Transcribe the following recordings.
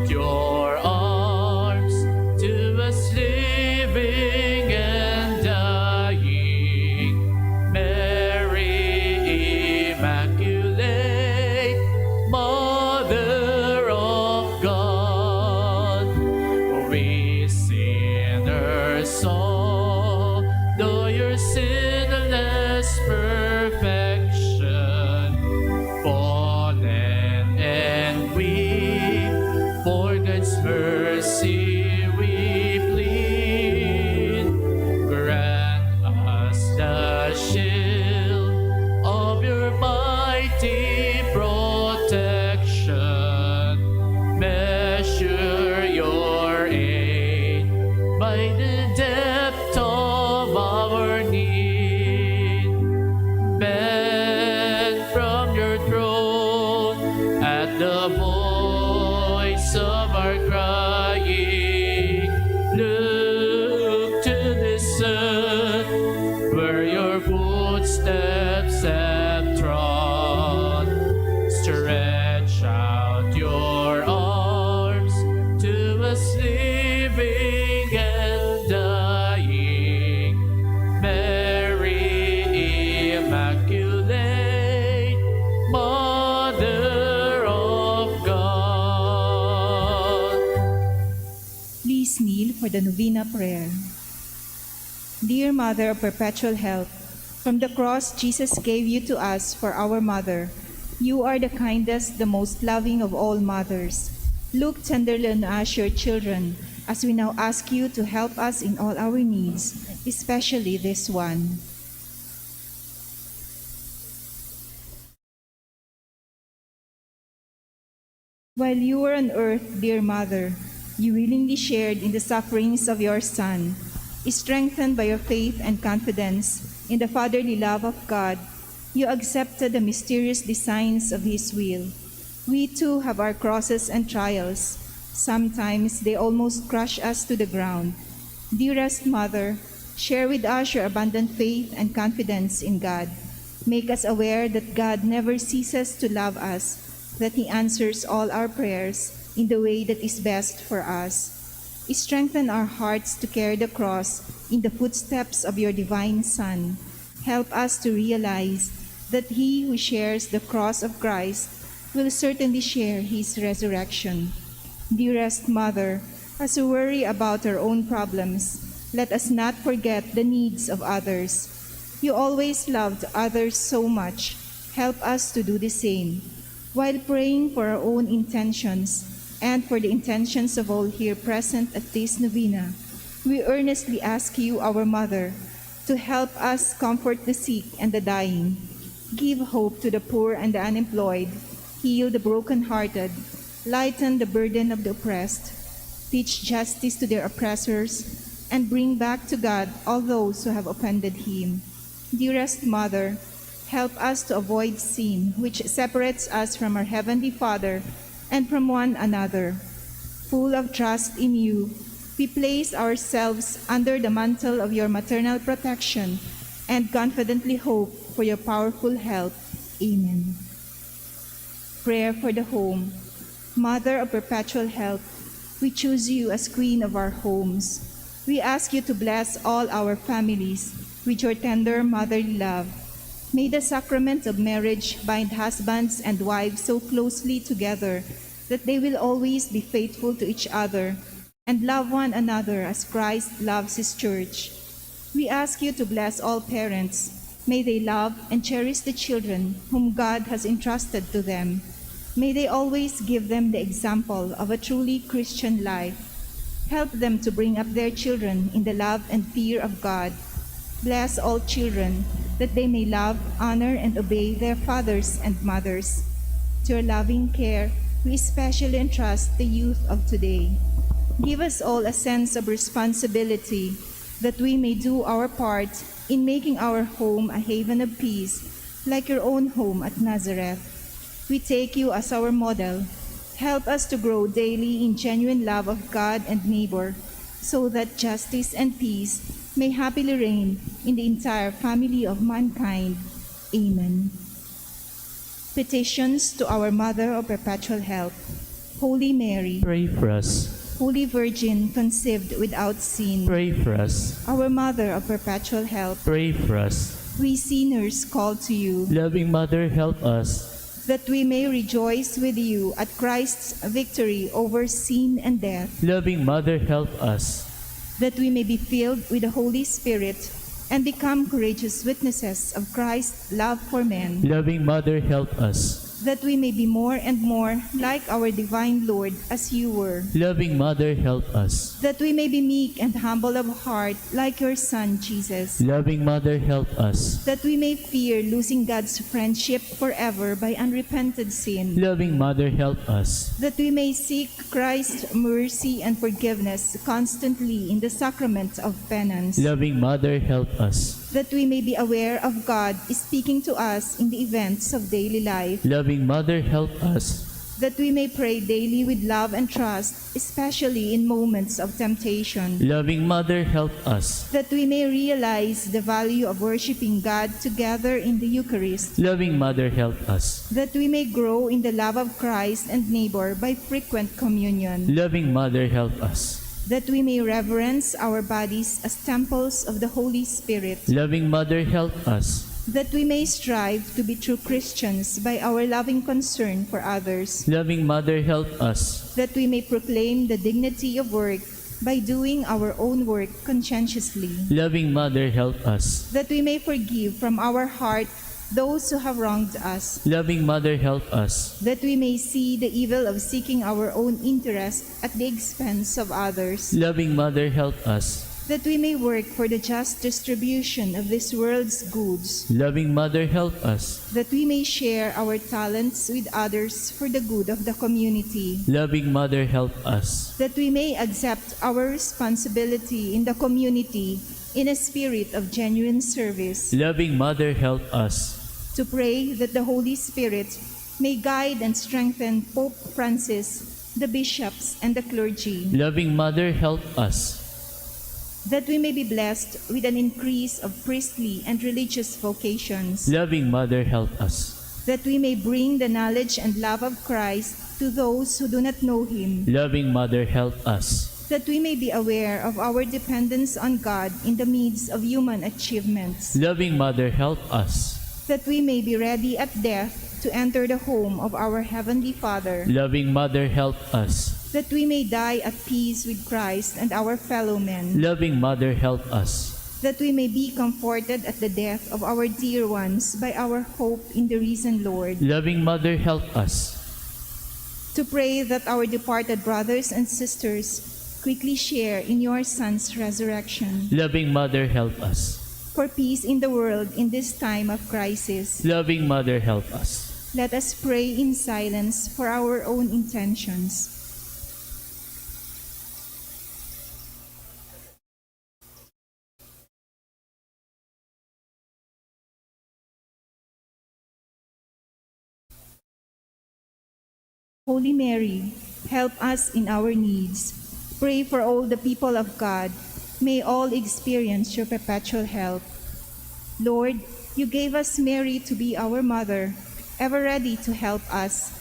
out your arms to us living and dying. Mary Immaculate, Mother of God, we sinners all, though your sinless perfection, fallen and weak, for God's mercy we plead. Grant us the shield of your mighty protection. Measure your aid by the depth of our need. Bend from your throne at the voice of our crying. Look to the sun where your footsteps have trod. Stretch out your arms to us living and dying. Mary Immaculate, Mother of God. Please kneel for the Novena Prayer. Dear Mother of Perpetual Help, from the cross Jesus gave you to us for our mother. You are the kindest, the most loving of all mothers. Look tenderly on us, your children, as we now ask you to help us in all our needs, especially this one. While you were on earth, dear Mother, you willingly shared in the sufferings of your Son. Strengthened by your faith and confidence in the fatherly love of God, you accepted the mysterious designs of His will. We too have our crosses and trials. Sometimes they almost crush us to the ground. Dearest Mother, share with us your abundant faith and confidence in God. Make us aware that God never ceases to love us, that He answers all our prayers in the way that is best for us. Strengthen our hearts to carry the cross in the footsteps of your divine Son. Help us to realize that he who shares the cross of Christ will certainly share his resurrection. Dearest Mother, as we worry about our own problems, let us not forget the needs of others. You always loved others so much. Help us to do the same. While praying for our own intentions and for the intentions of all here present at this novena, we earnestly ask you, our Mother, to help us comfort the sick and the dying, give hope to the poor and the unemployed, heal the brokenhearted, lighten the burden of the oppressed, teach justice to their oppressors, and bring back to God all those who have offended Him. Dearest Mother, help us to avoid sin, which separates us from our Heavenly Father and from one another. Full of trust in you, we place ourselves under the mantle of your maternal protection and confidently hope for your powerful help. Amen. Prayer for the home. Mother of perpetual help, we choose you as Queen of our homes. We ask you to bless all our families with your tender motherly love. May the sacrament of marriage bind husbands and wives so closely together that they will always be faithful to each other and love one another as Christ loves His church. We ask you to bless all parents. May they love and cherish the children whom God has entrusted to them. May they always give them the example of a truly Christian life. Help them to bring up their children in the love and fear of God. Bless all children, that they may love, honor, and obey their fathers and mothers. To your loving care, we especially entrust the youth of today. Give us all a sense of responsibility, that we may do our part in making our home a haven of peace, like your own home at Nazareth. We take you as our model. Help us to grow daily in genuine love of God and neighbor, so that justice and peace may happily reign in the entire family of mankind. Amen. Petitions to our Mother of Perpetual Help. Holy Mary, Pray for us. Holy Virgin conceived without sin, Pray for us. our Mother of perpetual help, Pray for us. we sinners call to you, Loving Mother, help us. that we may rejoice with you at Christ's victory over sin and death, Loving Mother, help us. that we may be filled with the Holy Spirit and become courageous witnesses of Christ's love for men, Loving Mother, help us. that we may be more and more like our divine Lord as you were, Loving Mother, help us. that we may be meek and humble of heart like your Son, Jesus, Loving Mother, help us. that we may fear losing God's friendship forever by unrepented sin, Loving Mother, help us. that we may seek Christ's mercy and forgiveness constantly in the sacrament of penance, Loving Mother, help us. that we may be aware of God speaking to us in the events of daily life, Loving Mother, help us. that we may pray daily with love and trust, especially in moments of temptation, Loving Mother, help us. that we may realize the value of worshiping God together in the Eucharist, Loving Mother, help us. that we may grow in the love of Christ and neighbor by frequent communion, Loving Mother, help us. that we may reverence our bodies as temples of the Holy Spirit, Loving Mother, help us. that we may strive to be true Christians by our loving concern for others, Loving Mother, help us. that we may proclaim the dignity of work by doing our own work conscientiously, Loving Mother, help us. that we may forgive from our heart those who have wronged us, Loving Mother, help us. that we may see the evil of seeking our own interest at the expense of others, Loving Mother, help us. that we may work for the just distribution of this world's goods, Loving Mother, help us. that we may share our talents with others for the good of the community, Loving Mother, help us. that we may accept our responsibility in the community in a spirit of genuine service, Loving Mother, help us. to pray that the Holy Spirit may guide and strengthen Pope Francis, the bishops, and the clergy, Loving Mother, help us. that we may be blessed with an increase of priestly and religious vocations, Loving Mother, help us. that we may bring the knowledge and love of Christ to those who do not know Him, Loving Mother, help us. that we may be aware of our dependence on God in the midst of human achievements, Loving Mother, help us. that we may be ready at death to enter the home of our Heavenly Father, Loving Mother, help us. that we may die at peace with Christ and our fellow men, Loving Mother, help us. that we may be comforted at the death of our dear ones by our hope in the risen Lord, Loving Mother, help us. to pray that our departed brothers and sisters quickly share in your Son's resurrection, Loving Mother, help us. for peace in the world in this time of crisis. Loving Mother, help us. Let us pray in silence for our own intentions. Holy Mary, help us in our needs. Pray for all the people of God. May all experience your perpetual help. Lord, you gave us Mary to be our mother, ever ready to help us.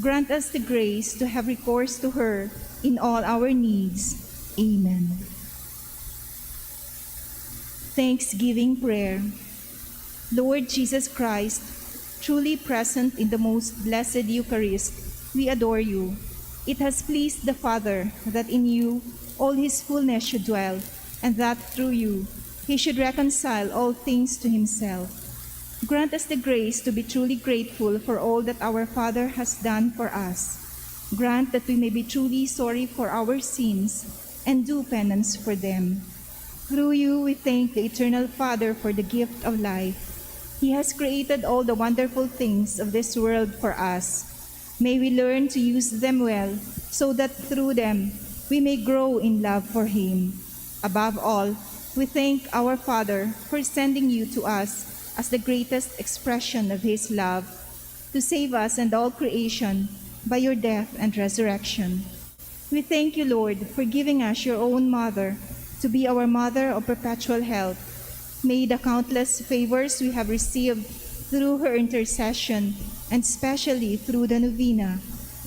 Grant us the grace to have recourse to her in all our needs. Amen. Thanksgiving Prayer. Lord Jesus Christ, truly present in the most blessed Eucharist, we adore you. It has pleased the Father that in you all his fullness should dwell, and that through you he should reconcile all things to himself. Grant us the grace to be truly grateful for all that our Father has done for us. Grant that we may be truly sorry for our sins and do penance for them. Through you we thank the Eternal Father for the gift of life. He has created all the wonderful things of this world for us. May we learn to use them well, so that through them we may grow in love for Him. Above all, we thank our Father for sending you to us as the greatest expression of His love, to save us and all creation by your death and resurrection. We thank you, Lord, for giving us your own mother to be our mother of perpetual help. May the countless favors we have received through her intercession, and especially through the novena,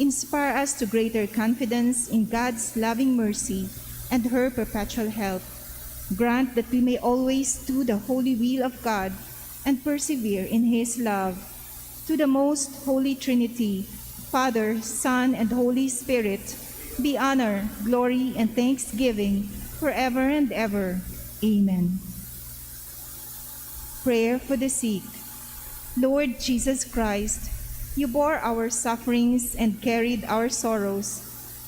inspire us to greater confidence in God's loving mercy and her perpetual help. Grant that we may always do the holy will of God and persevere in His love. To the most holy Trinity, Father, Son, and Holy Spirit, be honor, glory, and thanksgiving forever and ever. Amen. Prayer for the sick. Lord Jesus Christ, you bore our sufferings and carried our sorrows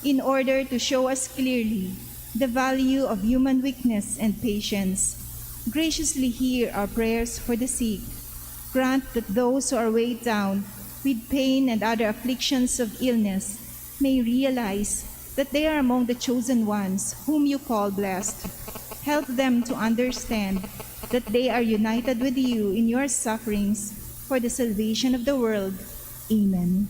in order to show us clearly the value of human weakness and patience. Graciously hear our prayers for the sick. Grant that those who are weighed down with pain and other afflictions of illness may realize that they are among the chosen ones whom you call blessed. Help them to understand that they are united with you in your sufferings for the salvation of the world. Amen.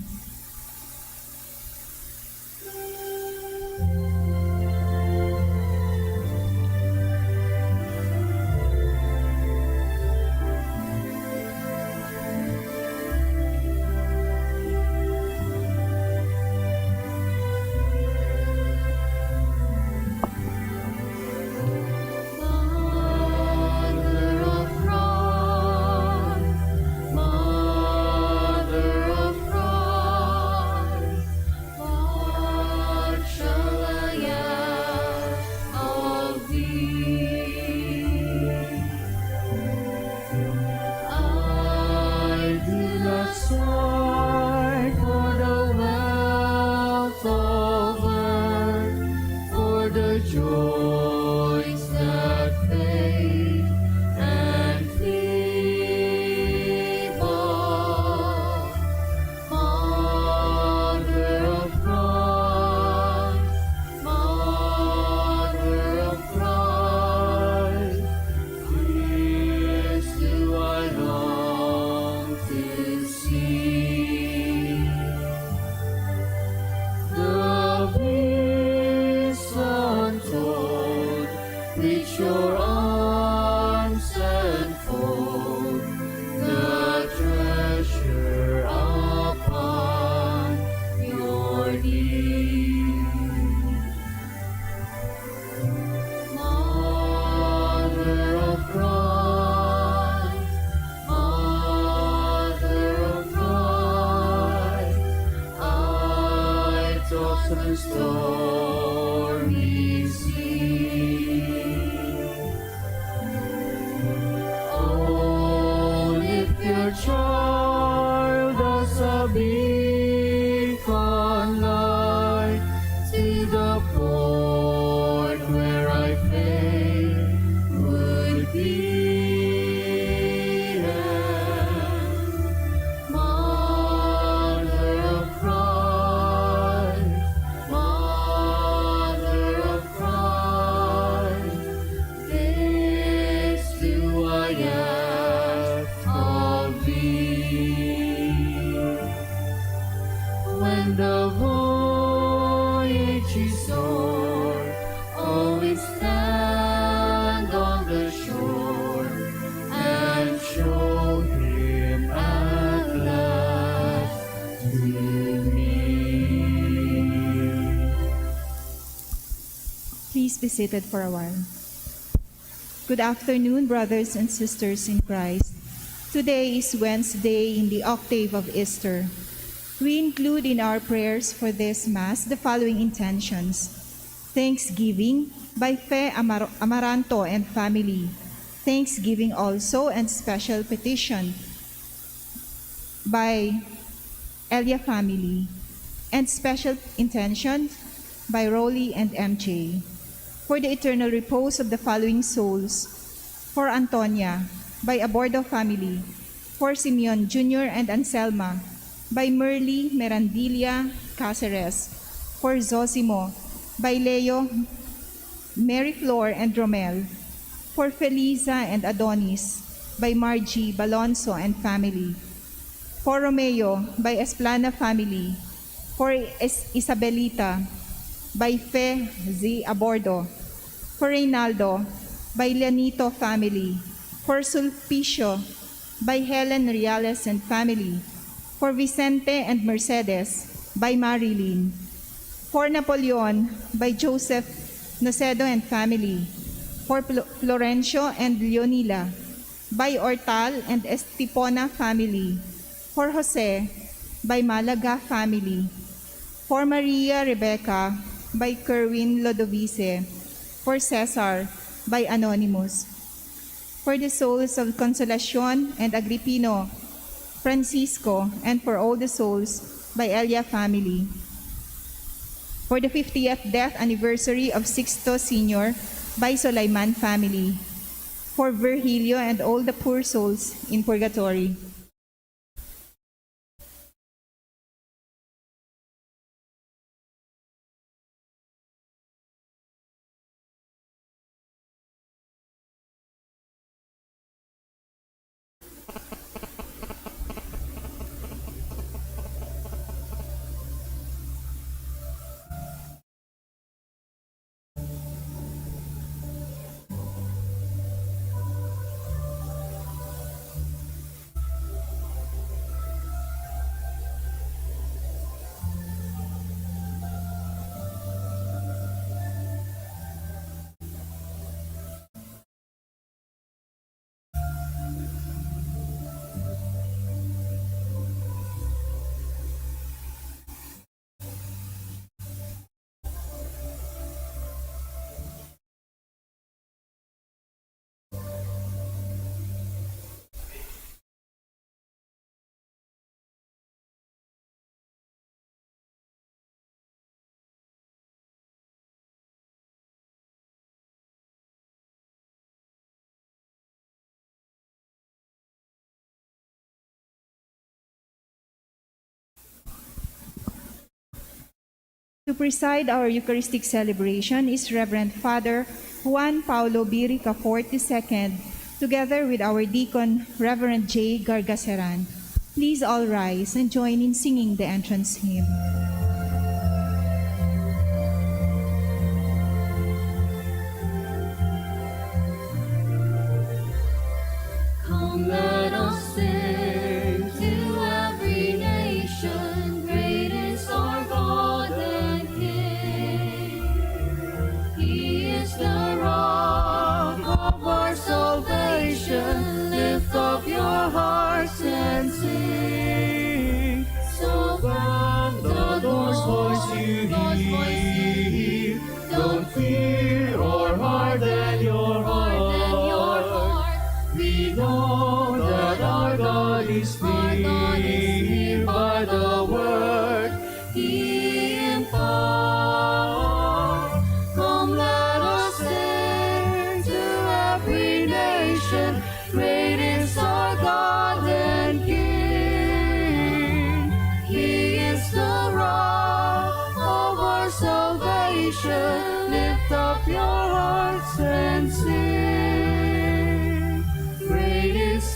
Please be seated for a while. Good afternoon, brothers and sisters in Christ. Today is Wednesday in the octave of Easter. We include in our prayers for this Mass the following intentions: Thanksgiving by Fe Amaranto and family. Thanksgiving also and special petition by Elia family. And special intention by Rolly and MJ. For the eternal repose of the following souls: for Antonia, by Abordo family; for Simeon Jr. and Anselma, by Merly Merandilla Caceres; for Zosimo, by Leo, Mary Flor and Romel; for Felisa and Adonis, by Margie Balonso and family; for Romeo, by Esplana family; for Isabelita, by Fe Z. Abordo; for Reynaldo, by Leonito family; for Sulpicio, by Helen Riales and family; for Vicente and Mercedes, by Marilyn. For Napoleon, by Joseph Nocedo and family. For Florencio and Leonila, by Ortal and Estipona family. For Jose, by Malaga family. For Maria Rebecca, by Kerwin Lodovice. For Cesar, by Anonymous. For the souls of Consolacion and Agripino, Francisco, and for all the souls, by Elia family. For the 50th death anniversary of Sixto Sr., by Solaiman family. For Virgilio and all the poor souls in purgatory. To preside our Eucharistic celebration is Reverend Father Juan Paulo Birica IV II, together with our deacon, Reverend J. Gargaseran. Please all rise and join in singing the entrance hymn. Come, let us sing to every nation. Great is our God and King. He is the rock of our salvation. Lift up your hearts and sing. So when the Lord's voice you hear, don't fear or harden your heart. We know that our God is near by the word He imparts. Come, let us sing to every nation. Great is our God and King. He is the rock of our salvation. Lift up your hearts and sing.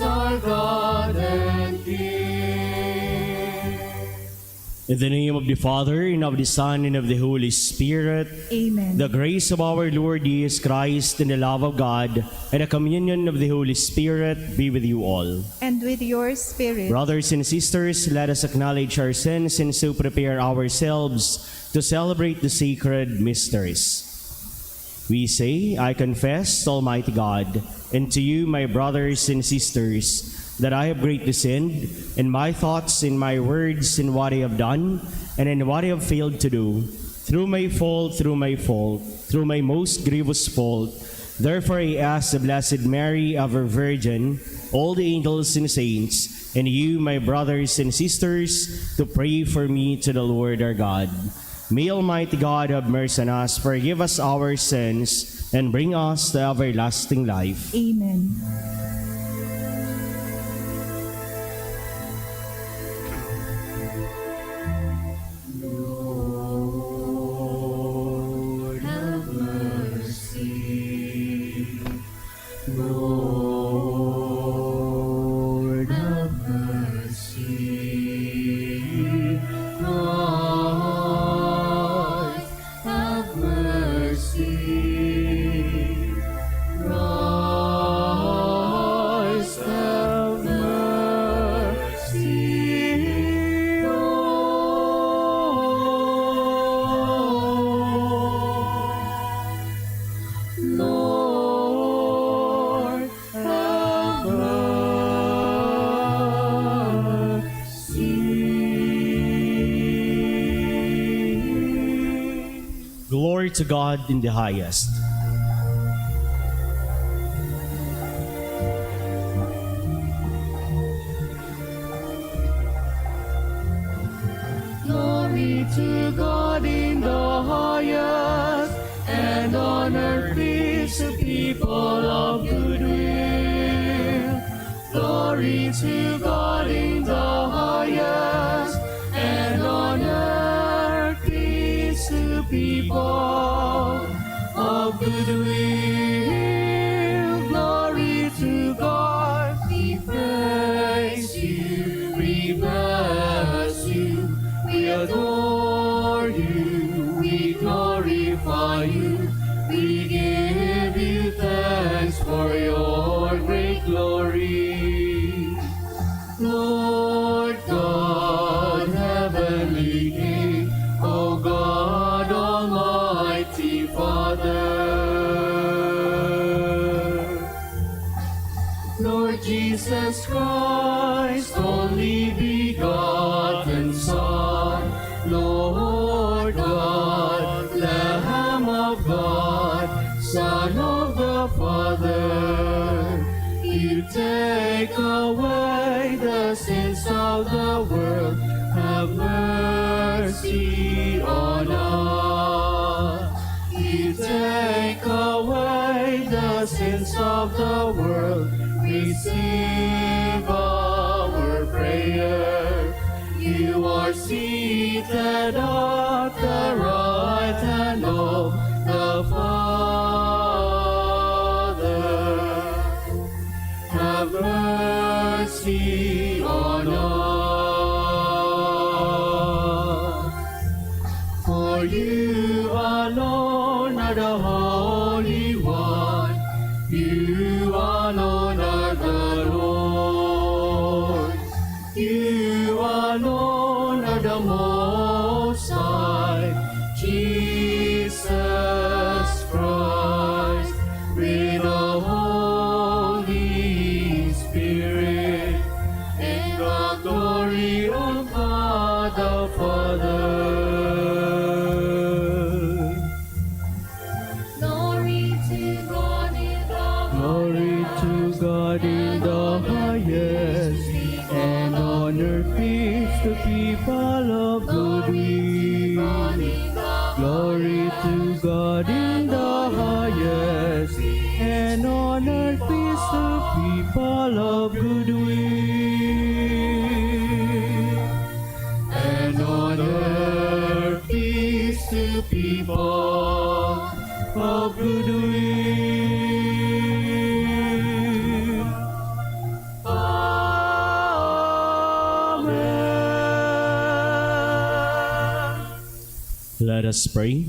Our God and King. In the name of the Father, and of the Son, and of the Holy Spirit. Amen. The grace of our Lord Jesus Christ, and the love of God, and the communion of the Holy Spirit be with you all. And with your spirit. Brothers and sisters, let us acknowledge our sins and so prepare ourselves to celebrate the sacred mysteries. We say, I confess, Almighty God, and to you, my brothers and sisters, that I have greatly sinned in my thoughts, in my words, in what I have done, and in what I have failed to do, through my fault, through my most grievous fault. Therefore I ask the Blessed Mary, ever Virgin, all the angels and saints, and you, my brothers and sisters, to pray for me to the Lord our God. May Almighty God have mercy on us, forgive us our sins, and bring us to everlasting life. Amen. Lord, have mercy. Lord, have mercy. Lord, have mercy. Lord, Glory to God in the highest. Glory to God in the highest, and on earth peace to people of good will. Glory to God in the highest, and on earth peace to people of good will. Glory to God, we praise you, we bless you, we adore you, we glorify you, we give you thanks for your great glory. Lord God, heavenly King, O God, Almighty Father. Lord Jesus Christ, only begotten Son, Lord God, Lamb of God, Son of the Father, you take away the sins of the world, have mercy on us. You take away the sins of the world, receive our prayer. You are seated at the right hand of the Father. Have mercy on us. For you alone are the Holy One. You alone are the Lord. You alone are the Most High, Jesus Christ, with the Holy Spirit, in the glory of God the Father. Glory to God in the Glory to God in the highest, and on earth peace to people of good will. Glory to God in the highest, and on earth peace to people of good will. and on earth peace to people of good will. Amen. Let us pray.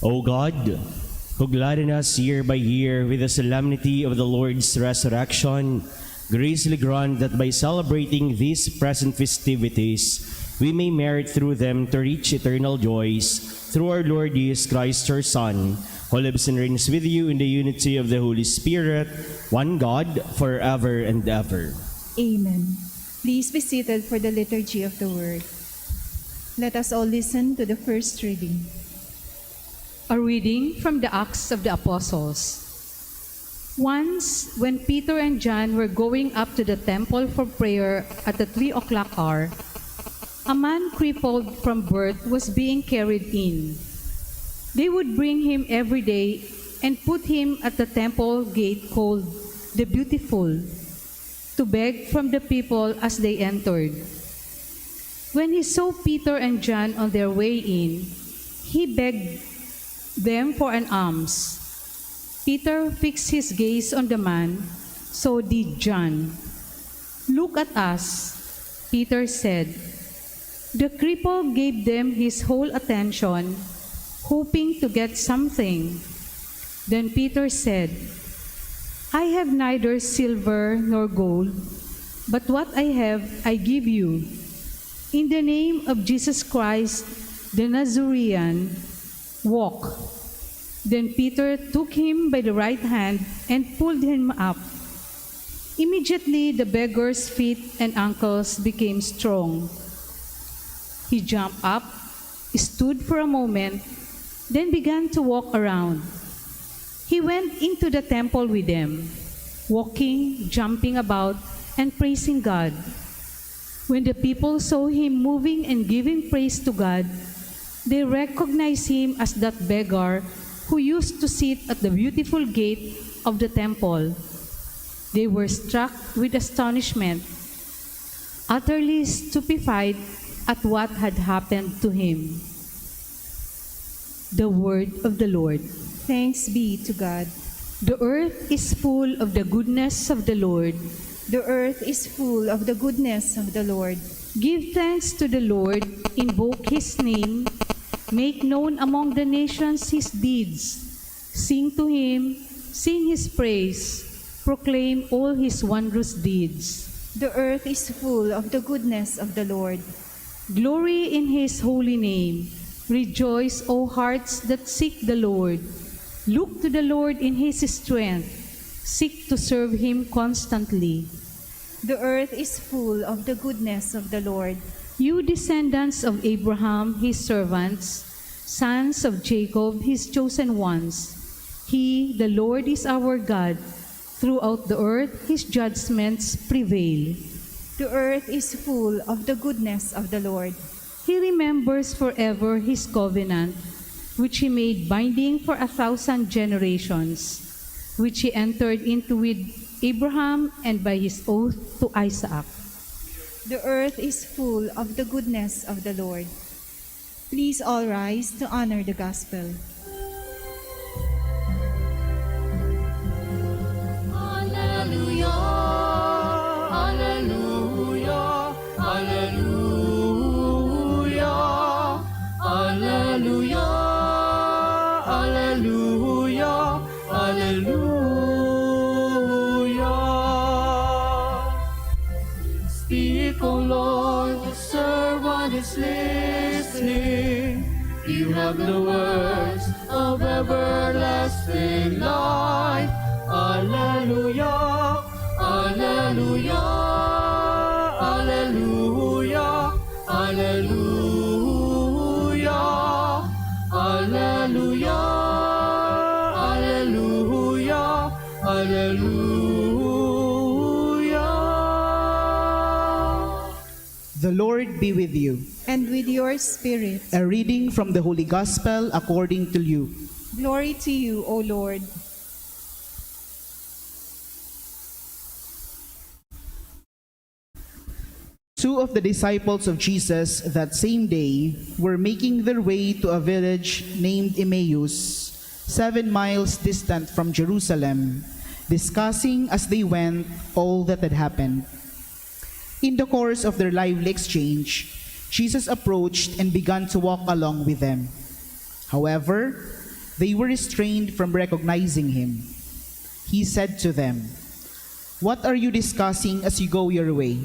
O God, who gladden us year by year with the solemnity of the Lord's resurrection, graciously grant that by celebrating these present festivities, we may merit through them to reach eternal joys through our Lord Jesus Christ, your Son, who lives and reigns with you in the unity of the Holy Spirit, one God, forever and ever. Amen. Please be seated for the liturgy of the word. Let us all listen to the first reading. A reading from the Acts of the Apostles. Once, when Peter and John were going up to the temple for prayer at the 3 o'clock hour, a man crippled from birth was being carried in. They would bring him every day and put him at the temple gate called the Beautiful, to beg from the people as they entered. When he saw Peter and John on their way in, he begged them for an alms. Peter fixed his gaze on the man, so did John. "Look at us," Peter said. The cripple gave them his whole attention, hoping to get something. Then Peter said, "I have neither silver nor gold, but what I have I give you. In the name of Jesus Christ, the Nazarene, walk." Then Peter took him by the right hand and pulled him up. Immediately the beggar's feet and ankles became strong. He jumped up, stood for a moment, then began to walk around. He went into the temple with them, walking, jumping about, and praising God. When the people saw him moving and giving praise to God, they recognized him as that beggar who used to sit at the beautiful gate of the temple. They were struck with astonishment, utterly stupefied at what had happened to him. The word of the Lord. Thanks be to God. The earth is full of the goodness of the Lord. The earth is full of the goodness of the Lord. Give thanks to the Lord, invoke his name, make known among the nations his deeds. Sing to him, sing his praise, proclaim all his wondrous deeds. The earth is full of the goodness of the Lord. Glory in his holy name. Rejoice, O hearts that seek the Lord. Look to the Lord in his strength. Seek to serve him constantly. The earth is full of the goodness of the Lord. You descendants of Abraham, his servants, sons of Jacob, his chosen ones. He, the Lord, is our God. Throughout the earth, his judgments prevail. The earth is full of the goodness of the Lord. He remembers forever his covenant, which he made binding for 1,000 generations, which he entered into with Abraham and by his oath to Isaac. The earth is full of the goodness of the Lord. Please all rise to honor the gospel. Alleluia, alleluia, alleluia, alleluia, alleluia, alleluia. Speak, O Lord, the servant is listening. You have the words of everlasting life. Alleluia, alleluia, alleluia, alleluia, alleluia, alleluia, alleluia. The Lord be with you. And with your spirit. A reading from the Holy Gospel according to Luke. Glory to you, O Lord. Two of the disciples of Jesus that same day were making their way to a village named Emmaus, 7 miles distant from Jerusalem, discussing as they went all that had happened. In the course of their lively exchange, Jesus approached and began to walk along with them. However, they were restrained from recognizing him. He said to them, "What are you discussing as you go your way?"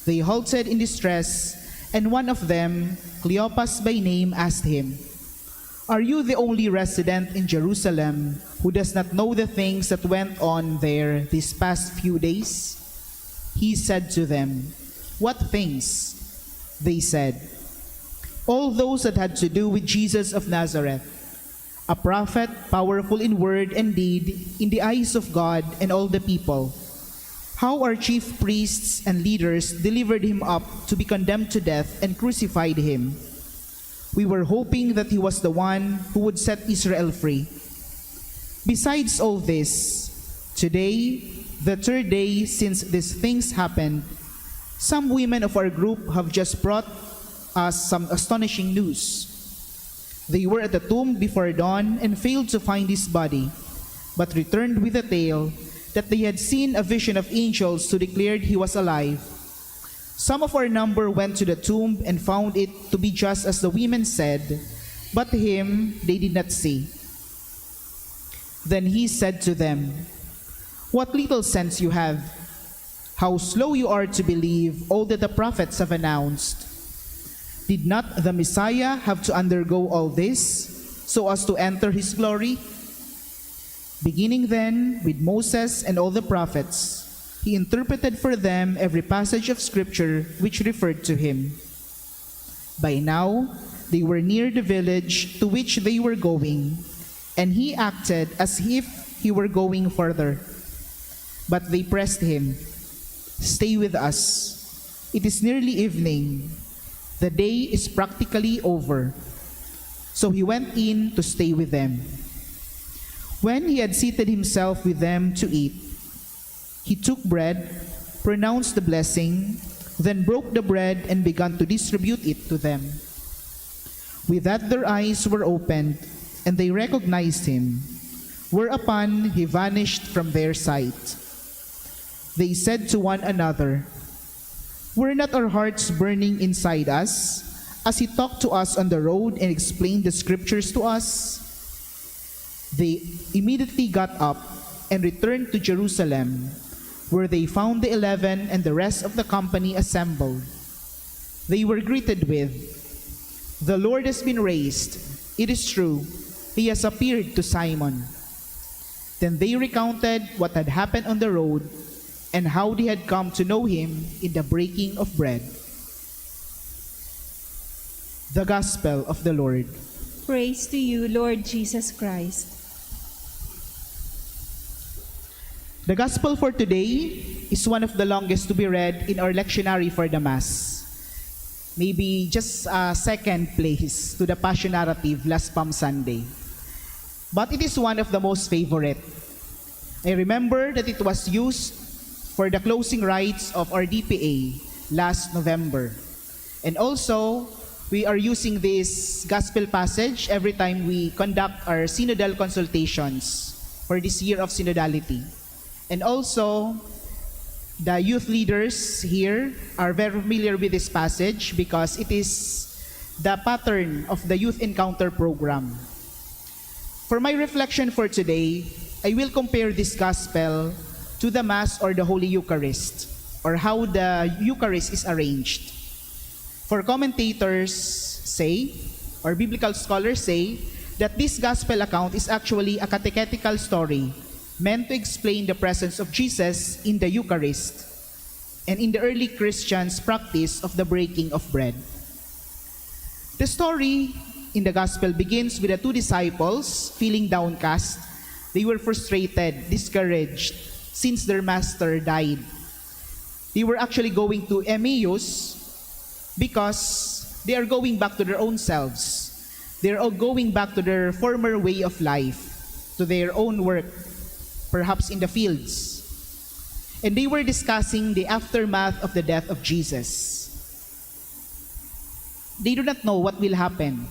They halted in distress, and one of them, Cleopas by name, asked him, "Are you the only resident in Jerusalem who does not know the things that went on there these past few days?" He said to them, "What things?" They said, "All those that had to do with Jesus of Nazareth, a prophet, powerful in word and deed in the eyes of God and all the people. How our chief priests and leaders delivered him up to be condemned to death and crucified him. We were hoping that he was the one who would set Israel free. Besides all this, today, the third day since these things happened, some women of our group have just brought us some astonishing news. They were at the tomb before dawn and failed to find his body, but returned with the tale that they had seen a vision of angels who declared he was alive. Some of our number went to the tomb and found it to be just as the women said, but him they did not see." Then he said to them, "What little sense you have! How slow you are to believe all that the prophets have announced! Did not the Messiah have to undergo all this so as to enter his glory? Beginning then with Moses and all the prophets, he interpreted for them every passage of Scripture which referred to him. By now, they were near the village to which they were going, and he acted as if he were going further. But they pressed him, "Stay with us. It is nearly evening. The day is practically over." So he went in to stay with them. When he had seated himself with them to eat, he took bread, pronounced the blessing, then broke the bread and began to distribute it to them. With that their eyes were opened, and they recognized him, whereupon he vanished from their sight. They said to one another, "Were not our hearts burning inside us as he talked to us on the road and explained the scriptures to us?" They immediately got up and returned to Jerusalem, where they found the 11 and the rest of the company assembled. They were greeted with, "The Lord has been raised. It is true, he has appeared to Simon." Then they recounted what had happened on the road and how they had come to know him in the breaking of bread. The Gospel of the Lord. Praise to you, Lord Jesus Christ. The Gospel for today is one of the longest to be read in our lectionary for the Mass. Maybe just second place to the Passion narrative last Palm Sunday. But it is one of the most favorite. I remember that it was used for the closing rites of our DPA last November. And also, we are using this Gospel passage every time we conduct our synodal consultations for this year of synodality. And also, the youth leaders here are very familiar with this passage because it is the pattern of the Youth Encounter program. For my reflection for today, I will compare this gospel to the Mass or the Holy Eucharist, or how the Eucharist is arranged. For commentators say, or biblical scholars say, that this gospel account is actually a catechetical story meant to explain the presence of Jesus in the Eucharist and in the early Christians' practice of the breaking of bread. The story in the Gospel begins with the two disciples feeling downcast. They were frustrated, discouraged, since their master died. They were actually going to Emmaus because they are going back to their own selves. They are all going back to their former way of life, to their own work, perhaps in the fields. And they were discussing the aftermath of the death of Jesus. They do not know what will happen,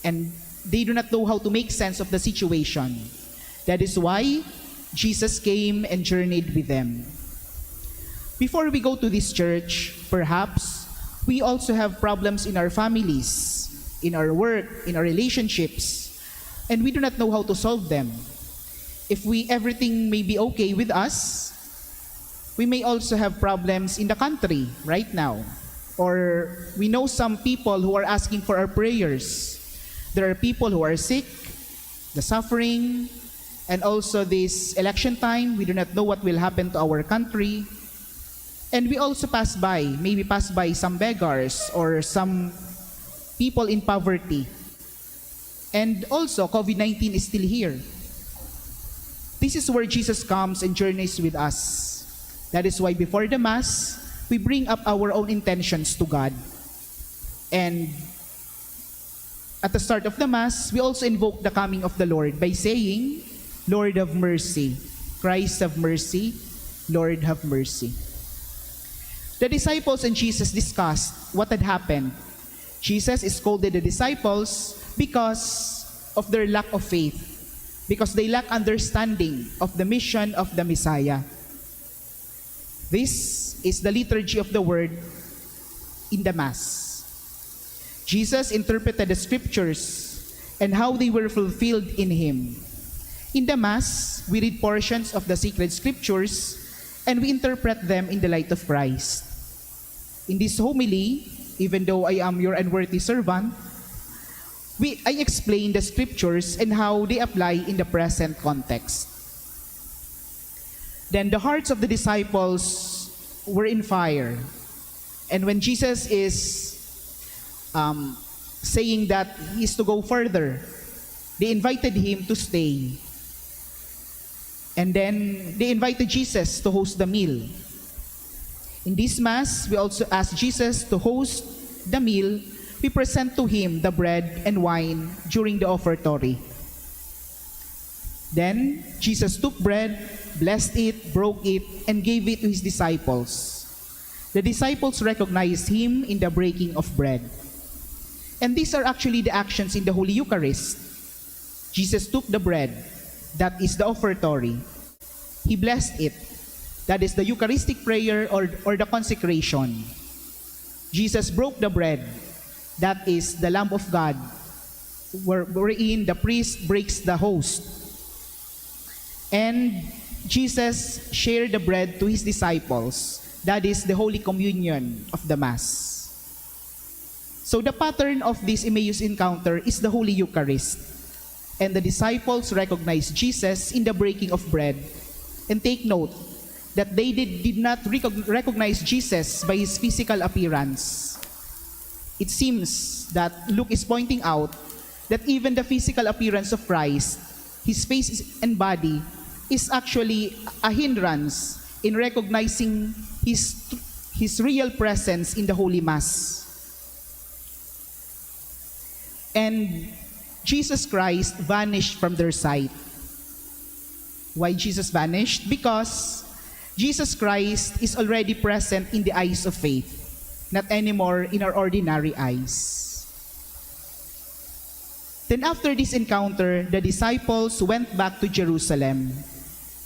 and they do not know how to make sense of the situation. That is why Jesus came and journeyed with them. Before we go to this church, perhaps we also have problems in our families, in our work, in our relationships, and we do not know how to solve them. If everything may be okay with us, we may also have problems in the country right now. Or we know some people who are asking for our prayers. There are people who are sick, the suffering, and also this election time, we do not know what will happen to our country. And we also pass by some beggars or some people in poverty. And also, COVID-19 is still here. This is where Jesus comes and journeys with us. That is why before the Mass, we bring up our own intentions to God. And at the start of the Mass, we also invoke the coming of the Lord by saying, "Lord have mercy, Christ have mercy, Lord have mercy." The disciples and Jesus discussed what had happened. Jesus scolded the disciples because of their lack of faith, because they lack understanding of the mission of the Messiah. This is the liturgy of the word in the Mass. Jesus interpreted the scriptures and how they were fulfilled in him. In the Mass, we read portions of the sacred scriptures and we interpret them in the light of Christ. In this homily, even though I am your unworthy servant, I explain the scriptures and how they apply in the present context. Then the hearts of the disciples were in fire. And when Jesus is saying that he is to go further. They invited him to stay. And then they invited Jesus to host the meal. In this Mass, we also ask Jesus to host the meal. We present to him the bread and wine during the offertory. Then Jesus took bread, blessed it, broke it, and gave it to his disciples. The disciples recognized him in the breaking of bread. And these are actually the actions in the Holy Eucharist. Jesus took the bread, that is the offertory. He blessed it, that is the Eucharistic prayer or the consecration. Jesus broke the bread, that is the Lamb of God, wherein the priest breaks the host. And Jesus shared the bread to his disciples, that is the Holy Communion of the Mass. So the pattern of this Emmaus encounter is the Holy Eucharist. And the disciples recognized Jesus in the breaking of bread. And take note that they did not recognize Jesus by his physical appearance. It seems that Luke is pointing out that even the physical appearance of Christ, his face and body, is actually a hindrance in recognizing his real presence in the Holy Mass. And Jesus Christ vanished from their sight. Why Jesus vanished? Because Jesus Christ is already present in the eyes of faith, not anymore in our ordinary eyes. Then after this encounter, the disciples went back to Jerusalem.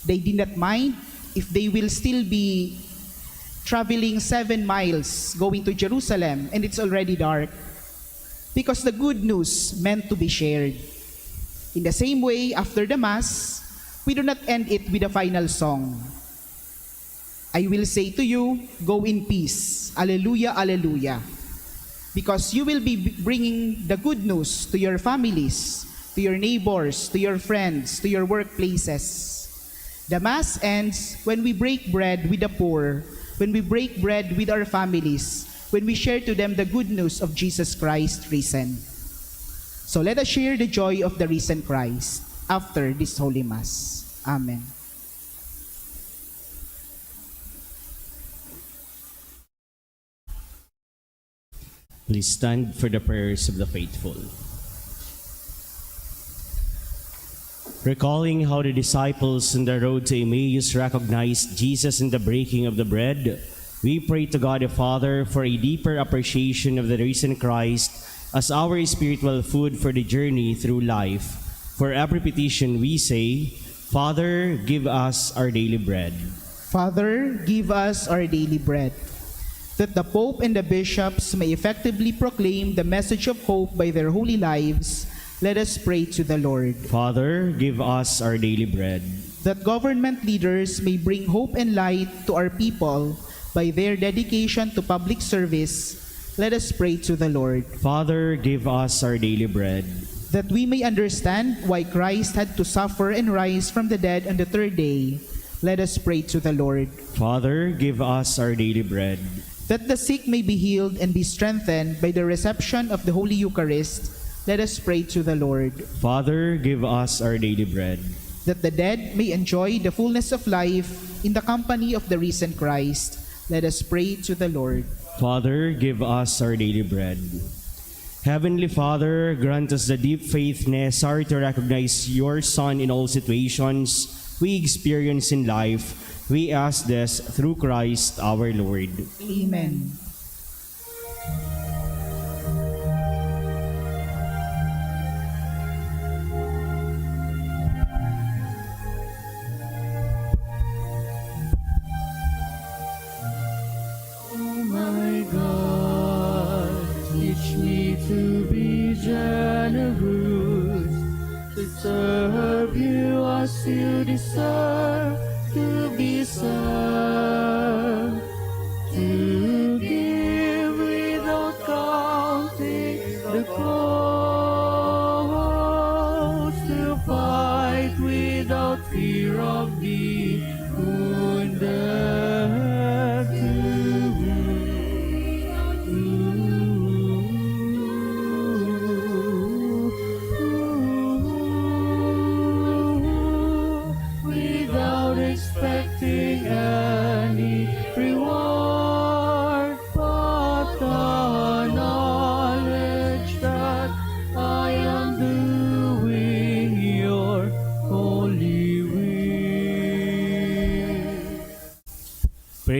They did not mind if they will still be traveling 7 miles going to Jerusalem and it's already dark, because the good news meant to be shared. In the same way, after the Mass, we do not end it with a final song. I will say to you, go in peace. Alleluia, alleluia. Because you will be bringing the good news to your families, to your neighbors, to your friends, to your workplaces. The Mass ends when we break bread with the poor, when we break bread with our families, when we share to them the good news of Jesus Christ risen. So let us share the joy of the risen Christ after this Holy Mass. Amen. Please stand for the prayers of the faithful. Recalling how the disciples on the road to Emmaus recognized Jesus in the breaking of the bread, we pray to God the Father for a deeper appreciation of the risen Christ as our spiritual food for the journey through life. For every petition we say, Father, give us our daily bread. Father, give us our daily bread. That the Pope and the bishops may effectively proclaim the message of hope by their holy lives, let us pray to the Lord. Father, give us our daily bread. That government leaders may bring hope and light to our people by their dedication to public service, let us pray to the Lord. Father, give us our daily bread. That we may understand why Christ had to suffer and rise from the dead on the 3rd day, let us pray to the Lord. Father, give us our daily bread. That the sick may be healed and be strengthened by the reception of the Holy Eucharist, let us pray to the Lord. Father, give us our daily bread. That the dead may enjoy the fullness of life in the company of the risen Christ, let us pray to the Lord. Father, give us our daily bread. Heavenly Father, grant us the deep faith necessary to recognize your Son in all situations we experience in life. We ask this through Christ our Lord. Amen. Oh my God, teach me to be generous, to serve you as you deserve to be served, to give without counting the cost, to fight without fear of being wounded.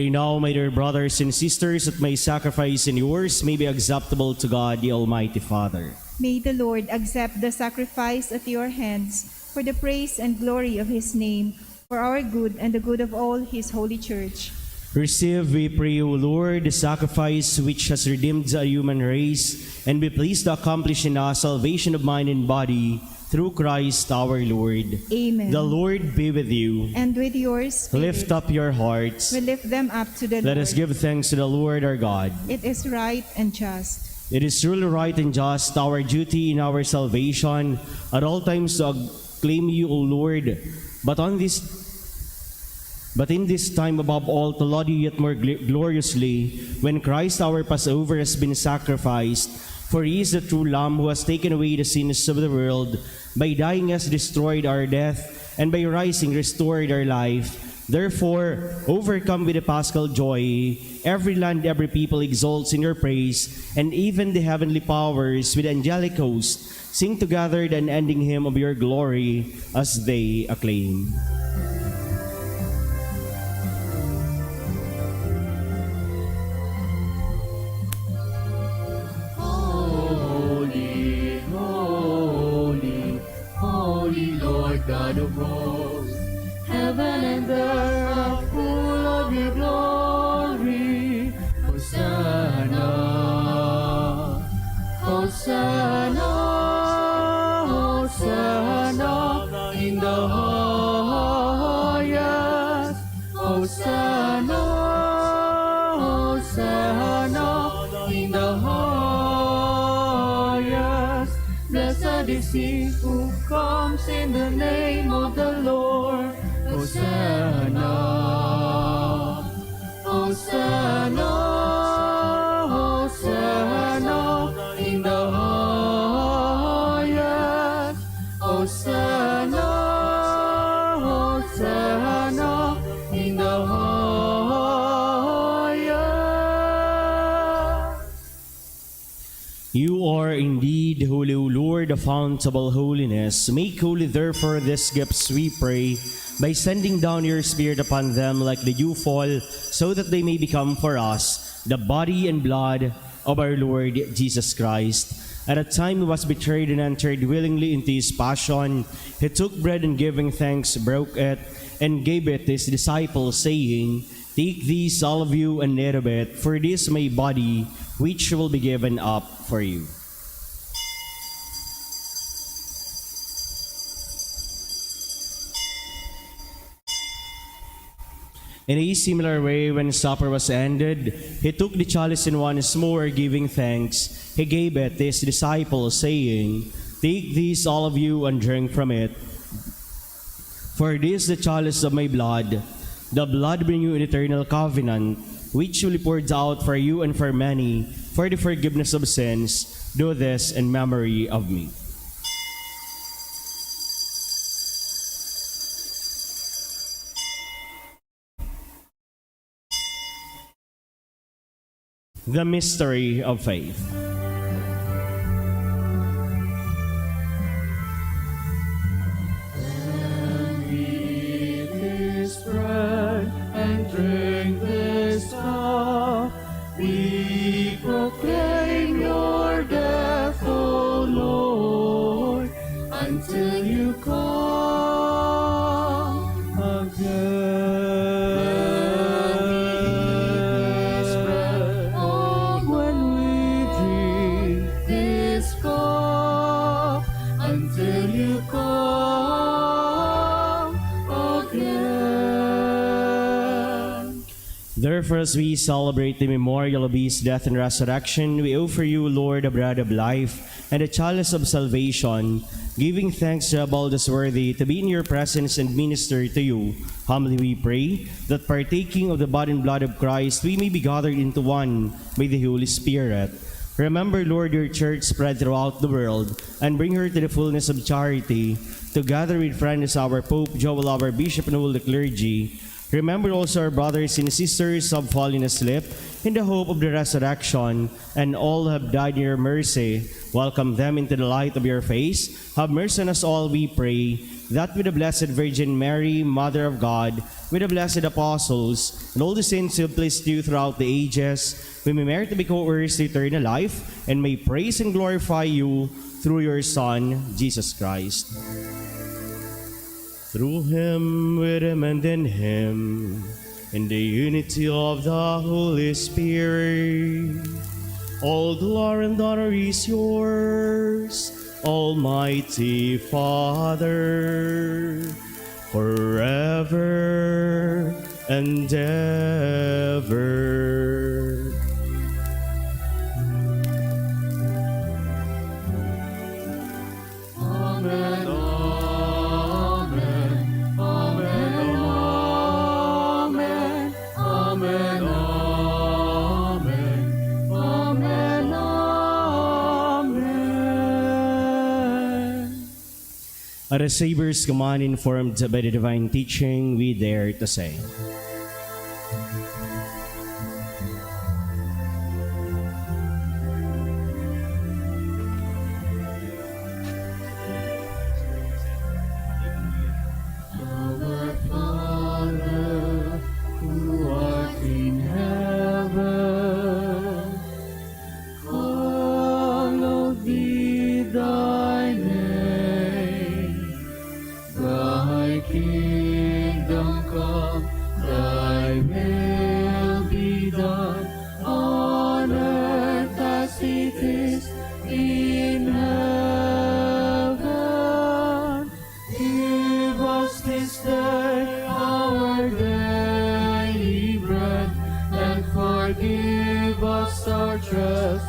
Pray now, my dear brothers and sisters, that my sacrifice and yours may be acceptable to God, the Almighty Father. May the Lord accept the sacrifice at your hands for the praise and glory of his name, for our good and the good of all his holy church. Receive, we pray, O Lord, the sacrifice which has redeemed the human race, and be pleased to accomplish in us salvation of mind and body, through Christ our Lord. Amen. The Lord be with you. And with your spirit, Lift up your hearts. we lift them up to the Let Lord. us give thanks to the Lord our God. It is right and just. It is truly right and just, our duty in our salvation, at all times to acclaim you, O Lord, but in this time above all to laud you yet more gloriously, when Christ our Passover has been sacrificed. For he is the true Lamb who has taken away the sins of the world. By dying has destroyed our death, and by rising restored our life. Therefore, overcome with the paschal joy, every land, every people exalts in your praise, and even the heavenly powers with angelic hosts sing together the unending hymn of your glory as they acclaim. Holy, holy, holy Lord God of hosts, heaven and earth are full of your glory. Hosanna, Hosanna, Hosanna in the highest. Hosanna, Hosanna in the highest. Blessed is he who comes in the name of the Lord. Hosanna, Hosanna, Hosanna in the highest. Hosanna, Hosanna in the highest. You are indeed holy, O Lord, the fount of all holiness. Make holy, therefore, these gifts, we pray, by sending down your Spirit upon them like the dewfall, so that they may become for us the body and blood of our Lord Jesus Christ. At the time he was betrayed and entered willingly into his passion, he took bread and giving thanks, broke it, and gave it to his disciples, saying, Take these, all of you, and eat of it, for this is my body, which will be given up for you. In a similar way, when supper was ended, he took the chalice and once more giving thanks, he gave it to his disciples, saying, Take this, all of you, and drink from it. For this is the chalice of my blood, the blood of the new and eternal covenant, which will be poured out for you and for many, for the forgiveness of sins. Do this in memory of me. The mystery of faith. Eat this bread and drink this cup. We proclaim your death, O Lord, until you come again. Therefore, as we celebrate the memorial of his death and resurrection, we offer you, Lord, the bread of life and the chalice of salvation, giving thanks to all those worthy to be in your presence and minister to you. Humbly we pray that partaking of the body and blood of Christ, we may be gathered into one by the Holy Spirit. Remember, Lord, your church spread throughout the world, and bring her to the fullness of charity, together with Francis, our Pope, Joel, our Bishop, and all the clergy, Remember also our brothers and sisters who have fallen asleep in the hope of the resurrection, and all who have died in your mercy. Welcome them into the light of your face. Have mercy on us all, we pray, that with the Blessed Virgin Mary, Mother of God, with the blessed apostles, and all the saints who have pleased you throughout the ages, we may merit to be co-heirs to eternal life, and may praise and glorify you through your Son, Jesus Christ. Through him, with him, and in him, in the unity of the Holy Spirit, all glory and honor is yours, Almighty Father, forever and ever. Amen. Amen. Amen. Amen. Amen. Amen. At a Savior's command, informed by the divine teaching, we dare to say, Our Father, who art in heaven, hallowed be thy name. Thy kingdom come, thy will be done, on earth as it is in heaven. Give us this day our daily bread, and forgive us our trespasses,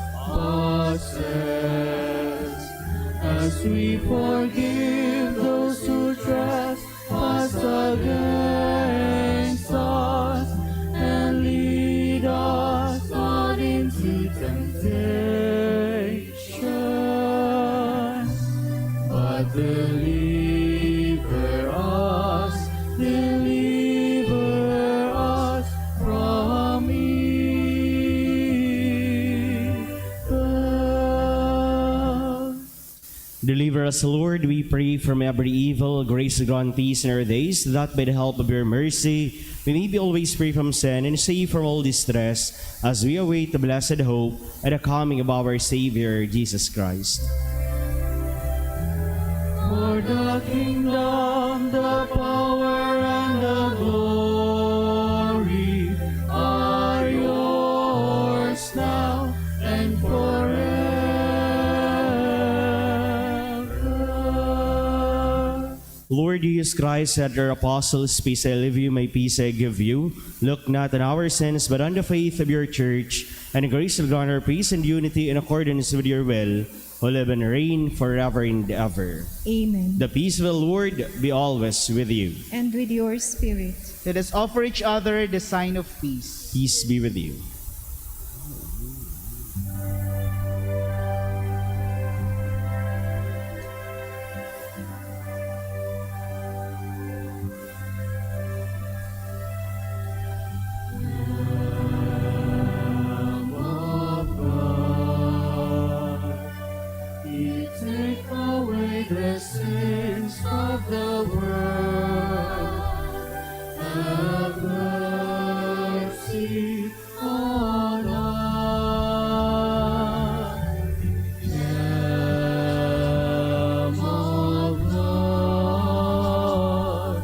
as we forgive those who trespass against us. And lead us not into temptation, but deliver us from evil. deliver us, Lord, we pray, from every evil. Grace to grant peace in our days, that by the help of your mercy, we may be always free from sin and safe from all distress, as we await the blessed hope and the coming of our Savior, Jesus Christ. For the kingdom, the power, and the glory are yours now and forever. Lord Jesus Christ said to our apostles, peace I leave you, my peace I give you. Look not on our sins, but on the faith of your church, and the grace will grant our peace and unity in accordance with your will, who live and reign forever and ever. Amen. The peace of the Lord be always with you. And with your spirit. Let us offer each other the sign of peace. Peace be with you. Take away the sins of the world. Have mercy on us. Lamb of God,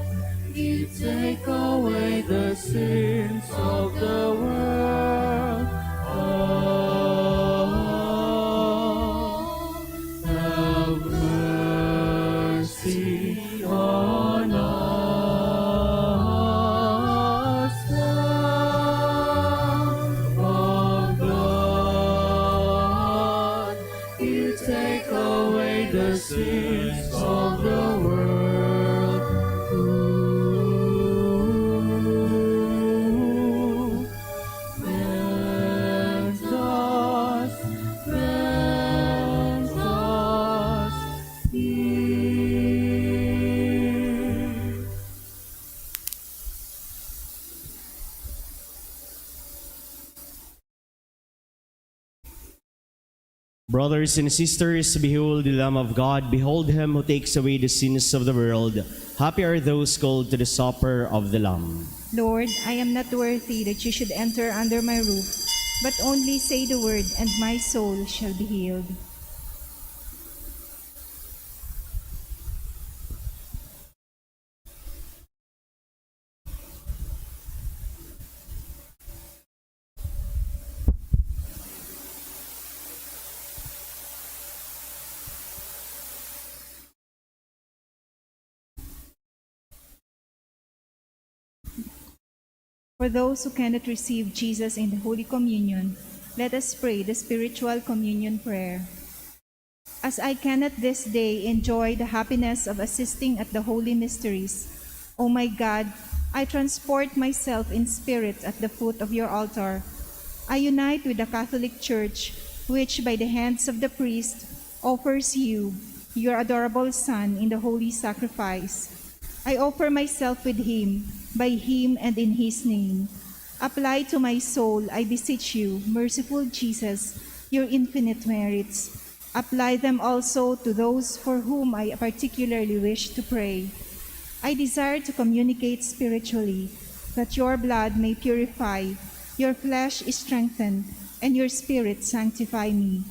you take away the sins of the world. Have mercy on us, Lord. Brothers and sisters, behold the Lamb of God, behold him who takes away the sins of the world. Happy are those called to the supper of the Lamb. Lord, I am not worthy that you should enter under my roof, but only say the word, and my soul shall be healed. For those who cannot receive Jesus in the Holy Communion, let us pray the spiritual communion prayer. As I cannot this day enjoy the happiness of assisting at the holy mysteries, O my God, I transport myself in spirit at the foot of your altar. I unite with the Catholic Church, which by the hands of the priest offers you, your adorable Son, in the holy sacrifice. I offer myself with him, by him and in his name. Apply to my soul, I beseech you, merciful Jesus, your infinite merits. Apply them also to those for whom I particularly wish to pray. I desire to communicate spiritually, that your blood may purify, your flesh is strengthened, and your spirit sanctify me.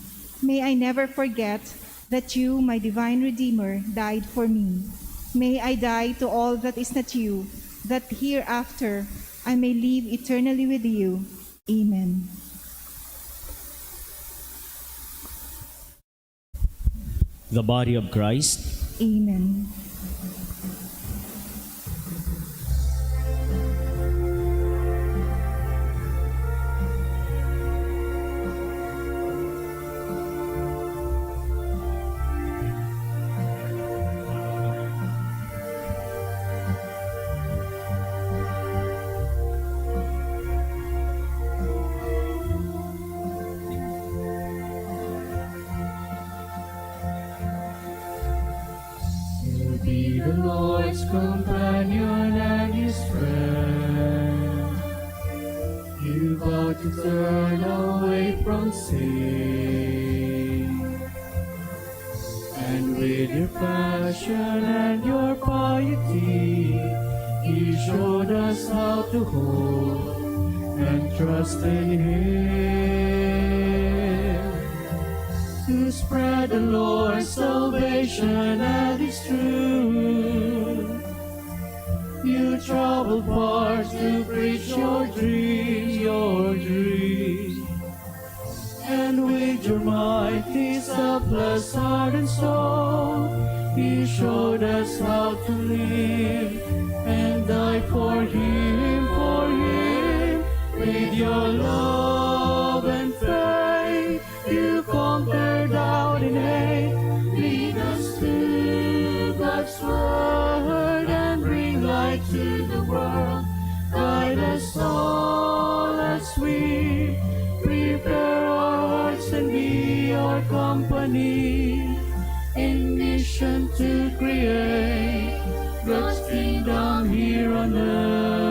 May I never forget that you, my divine Redeemer, died for me. May I die to all that is not you, that hereafter I may live eternally with you. Amen. The body of Christ. Amen. Be the Lord's companion and his friend. You vow to turn away from sin, and with your passion and your piety, you showed us how to hope and trust in him. To spread the Lord's salvation and his truth. You traveled far to preach your dreams. And with your mighty selfless heart and soul, you showed us how to live and die for him, with your love and faith. You conquered doubt and hate. Lead us to God's word and bring light to the world. Guide us all as we prepare our hearts and be our company in mission to create God's kingdom here on earth.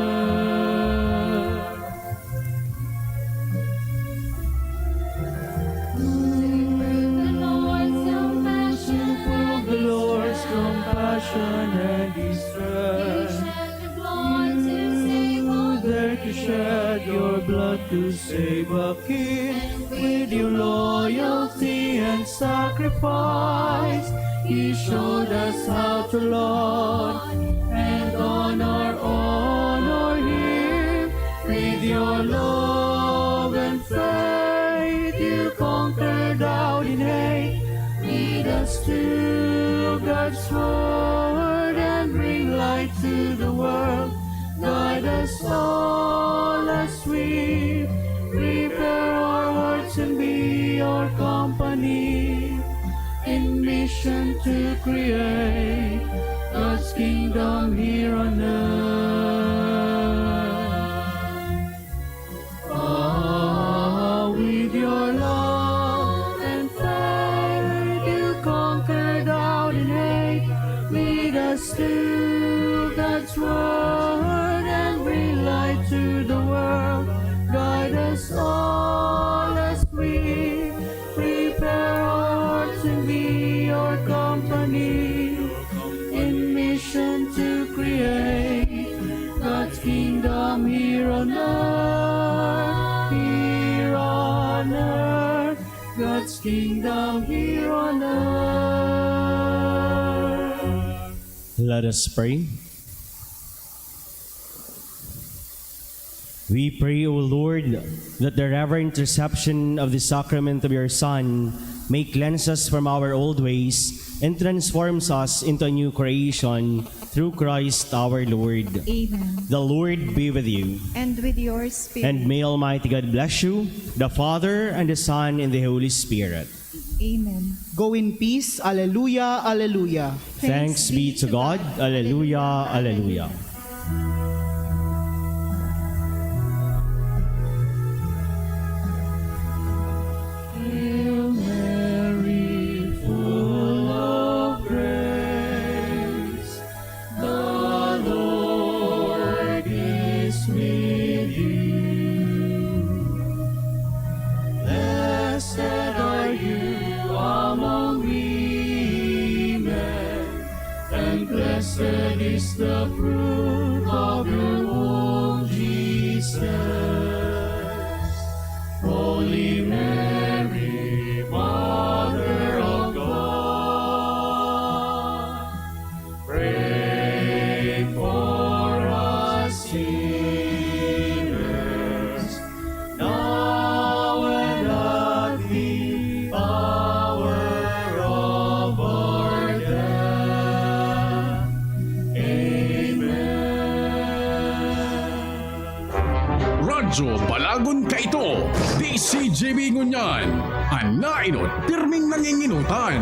And his strength. You there to shed your blood to save a king. With your loyalty and sacrifice, you showed us how to love and honor him. With your love and faith, you conquered doubt and hate. Lead us to God's word and bring light to the world. Guide us all as we prepare our hearts and be our company in mission to create God's kingdom here on earth. With your love and faith, you conquered doubt and hate. Lead us to God's word and bring light to the world. Guide us all as we prepare kingdom here on earth, God's kingdom here on earth. Let us pray. We pray, O Lord, that the reverent reception of the sacrament of your Son may cleanse us from our old ways and transforms us into a new creation through Christ our Lord. Amen. The Lord be with you. And with your spirit. And may Almighty God bless you, the Father, and the Son, and the Holy Spirit. Amen. Go in peace. Alleluia, alleluia. Thanks be to God. Alleluia, alleluia. Hail Mary, full of grace, the Lord is with you. Blessed are you among women, and blessed is the fruit of your womb, Jesus. Holy Mary, Mother of God, pray for us sinners, now and at the hour of our death. Amen. Radyo Balagon Kaito, DZGB Ngunyan, Anainot, pirming nanginginutan.